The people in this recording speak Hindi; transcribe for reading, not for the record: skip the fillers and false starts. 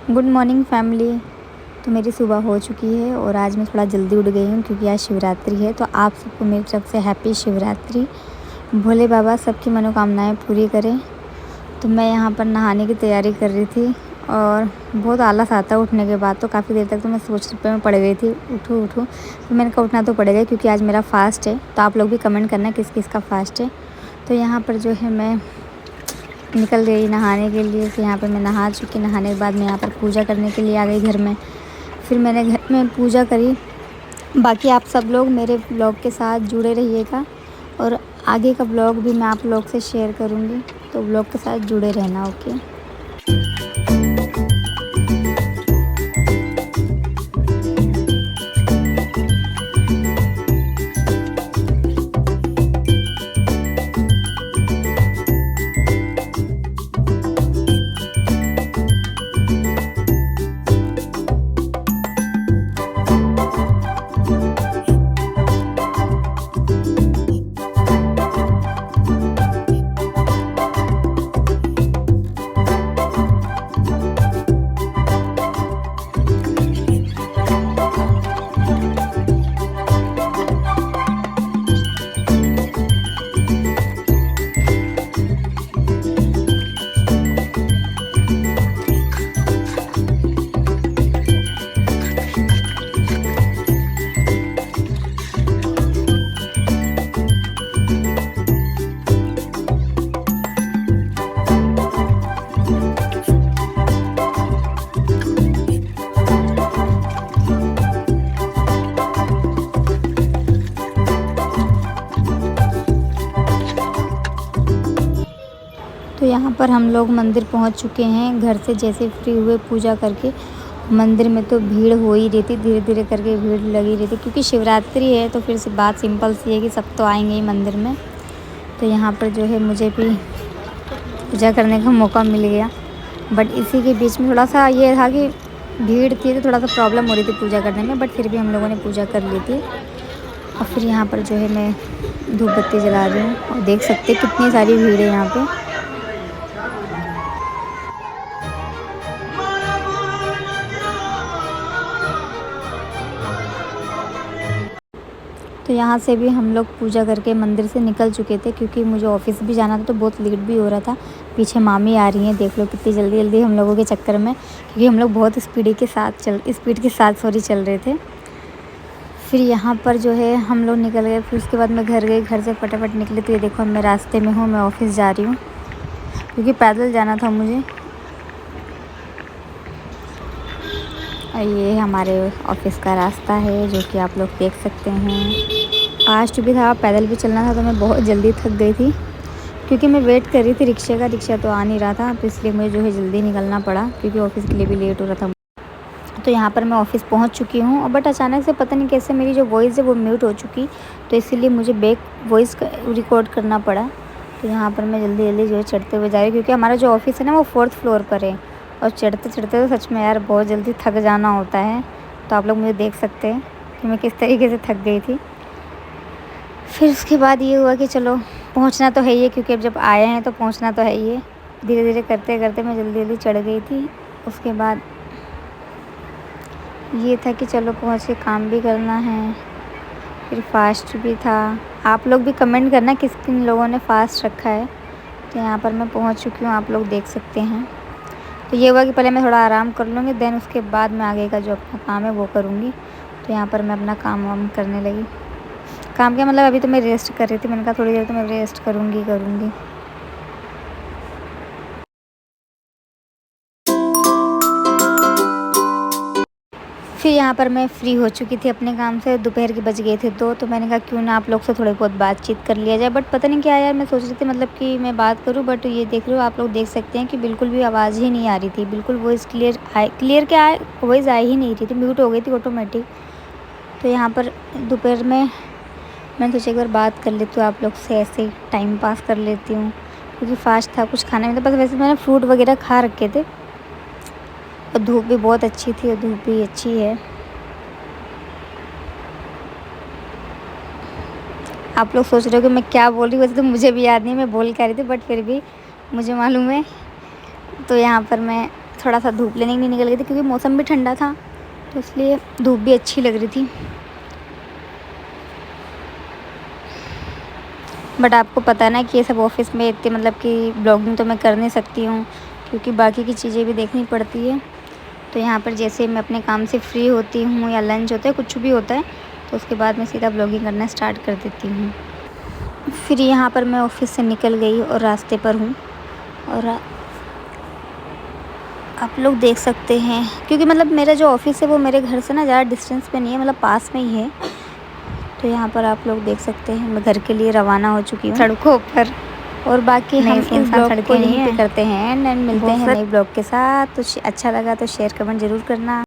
Good morning family. तो मेरी सुबह हो चुकी है और आज मैं थोड़ा जल्दी उठ गई हूँ क्योंकि आज शिवरात्रि है। तो आप सबको मेरी तरफ से हैप्पी शिवरात्रि। भोले बाबा सबकी मनोकामनाएं पूरी करें। तो मैं यहाँ पर नहाने की तैयारी कर रही थी और बहुत आलस आता उठने के बाद। तो काफ़ी देर तक तो मैं सोच पे में पड़ गई थी, उठूँ उठूँ। तो मैंने कहा उठना तो पड़ेगा क्योंकि आज मेरा फ़ास्ट है। तो आप लोग भी कमेंट करना किस किस का फ़ास्ट है। तो यहाँ पर जो है मैं निकल गई नहाने के लिए। फिर यहाँ पर मैं नहा चुकी। नहाने के बाद मैं यहाँ पर पूजा करने के लिए आ गई घर में। फिर मैंने घर में पूजा करी। बाकी आप सब लोग मेरे ब्लॉग के साथ जुड़े रहिएगा और आगे का ब्लॉग भी मैं आप लोग से शेयर करूँगी। तो ब्लॉग के साथ जुड़े रहना। ओके। तो यहाँ पर हम लोग मंदिर पहुँच चुके हैं। घर से जैसे फ्री हुए पूजा करके मंदिर में तो भीड़ हो ही रही थी। धीरे धीरे करके भीड़ लगी रही थी क्योंकि शिवरात्रि है। तो फिर से बात सिंपल सी है कि सब तो आएंगे ही मंदिर में। तो यहाँ पर जो है मुझे भी पूजा करने का मौका मिल गया। बट इसी के बीच में थोड़ा सा ये था कि भीड़ थी तो थोड़ा सा प्रॉब्लम हो रही थी पूजा करने में। बट फिर भी हम लोगों ने पूजा कर ली थी। और फिर यहाँ पर जो है मैं धूप बत्ती जला रही हूँ और देख सकते हैं कितनी सारी भीड़ है यहाँ पे। तो यहाँ से भी हम लोग पूजा करके मंदिर से निकल चुके थे क्योंकि मुझे ऑफिस भी जाना था। तो बहुत लेट भी हो रहा था। पीछे मामी आ रही हैं, देख लो कितनी जल्दी जल्दी हम लोगों के चक्कर में, क्योंकि हम लोग बहुत स्पीड के साथ चल रहे थे। फिर यहाँ पर जो है हम लोग निकल गए। फिर उसके बाद मैं घर गई। घर से फटाफट निकले तो ये देखो मैं रास्ते में हूँ, मैं ऑफिस जा रही हूँ क्योंकि पैदल जाना था मुझे। और ये हमारे ऑफिस का रास्ता है जो कि आप लोग देख सकते हैं। फास्ट भी था, पैदल भी चलना था। तो मैं बहुत जल्दी थक गई थी क्योंकि मैं वेट कर रही थी रिक्शे का। रिक्शा तो आ नहीं रहा था, तो इसलिए मुझे जो है जल्दी निकलना पड़ा क्योंकि ऑफिस के लिए भी लेट हो रहा था। तो यहाँ पर मैं ऑफिस पहुँच चुकी हूँ और बट अचानक से पता नहीं कैसे मेरी जो वॉइस है वो म्यूट हो चुकी। तो इसीलिए मुझे बैक वॉइस रिकॉर्ड करना पड़ा। तो यहाँ पर मैं जल्दी जल्दी जो है चढ़ते हुए जा रही हूँ क्योंकि हमारा जो ऑफिस है ना वो 4th फ्लोर पर है। और चढ़ते चढ़ते तो सच में यार बहुत जल्दी थक जाना होता है। तो आप लोग मुझे देख सकते हैं कि मैं किस तरीके से थक गई थी। फिर उसके बाद ये हुआ कि चलो पहुंचना तो है ही है क्योंकि अब जब आए हैं तो पहुंचना तो है ही है। धीरे धीरे करते करते मैं जल्दी जल्दी चढ़ गई थी। उसके बाद ये था कि चलो पहुंच के काम भी करना है। फिर फास्ट भी था। आप लोग भी कमेंट करना किस किन लोगों ने फास्ट रखा है। तो यहाँ पर मैं पहुँच चुकी हूँ, आप लोग देख सकते हैं। तो ये हुआ कि पहले मैं थोड़ा आराम कर लूँगी, देन उसके बाद मैं आगे का जो अपना काम है वो करूँगी। तो यहाँ पर मैं अपना काम वाम करने लगी। काम क्या मतलब अभी तो मैं रेस्ट कर रही थी। मैंने कहा थोड़ी देर तो मैं रेस्ट करूँगी। फिर यहाँ पर मैं फ्री हो चुकी थी अपने काम से। दोपहर के बज गए थे 2। तो मैंने कहा क्यों ना आप लोग से थोड़ी बहुत बातचीत कर लिया जाए। बट पता नहीं क्या यार, मैं सोच रही थी मतलब कि मैं बात करूँ, बट ये देख रहे हो आप लोग देख सकते हैं कि बिल्कुल भी आवाज़ ही नहीं आ रही थी। बिल्कुल वॉइस क्लियर क्या है, वॉइस आ ही नहीं रही थी, म्यूट हो गई थी ऑटोमेटिक। तो यहाँ पर दोपहर में मैंने सोचा एक बार बात कर लेती हूँ आप लोग से, ऐसे टाइम पास कर लेती हूँ क्योंकि फास्ट था कुछ खाने में। तो बस वैसे मैंने फ्रूट वगैरह खा रखे थे और धूप भी बहुत अच्छी थी और धूप भी अच्छी है। आप लोग सोच रहे हो कि मैं क्या बोल रही हूँ, वैसे तो मुझे भी याद नहीं मैं बोल क्या रही थी, बट फिर भी मुझे मालूम है। तो यहाँ पर मैं थोड़ा सा धूप लेने के लिए निकल गई थी, क्योंकि मौसम भी ठंडा था तो इसलिए धूप भी अच्छी लग रही थी। बट आपको पता है ना कि ये सब ऑफिस में इतने मतलब कि ब्लॉगिंग तो मैं कर नहीं सकती हूँ, क्योंकि बाकी की चीज़ें भी देखनी पड़ती है। तो यहाँ पर जैसे मैं अपने काम से फ्री होती हूँ या लंच होता है, कुछ भी होता है, तो उसके बाद मैं सीधा ब्लॉगिंग करना स्टार्ट कर देती हूँ। फिर यहाँ पर मैं ऑफिस से निकल गई और रास्ते पर हूँ, और आप लोग देख सकते हैं, क्योंकि मतलब मेरा जो ऑफिस है वो मेरे घर से ना ज़्यादा डिस्टेंस पे नहीं है, मतलब पास में ही है। तो यहाँ पर आप लोग देख सकते हैं मैं घर के लिए रवाना हो चुकी हूँ सड़कों पर। और बाकी हम इस ब्लॉग को यहीं पे करते हैं एंड मिलते हैं नए ब्लॉग के साथ। तो अच्छा लगा तो शेयर कमेंट ज़रूर करना।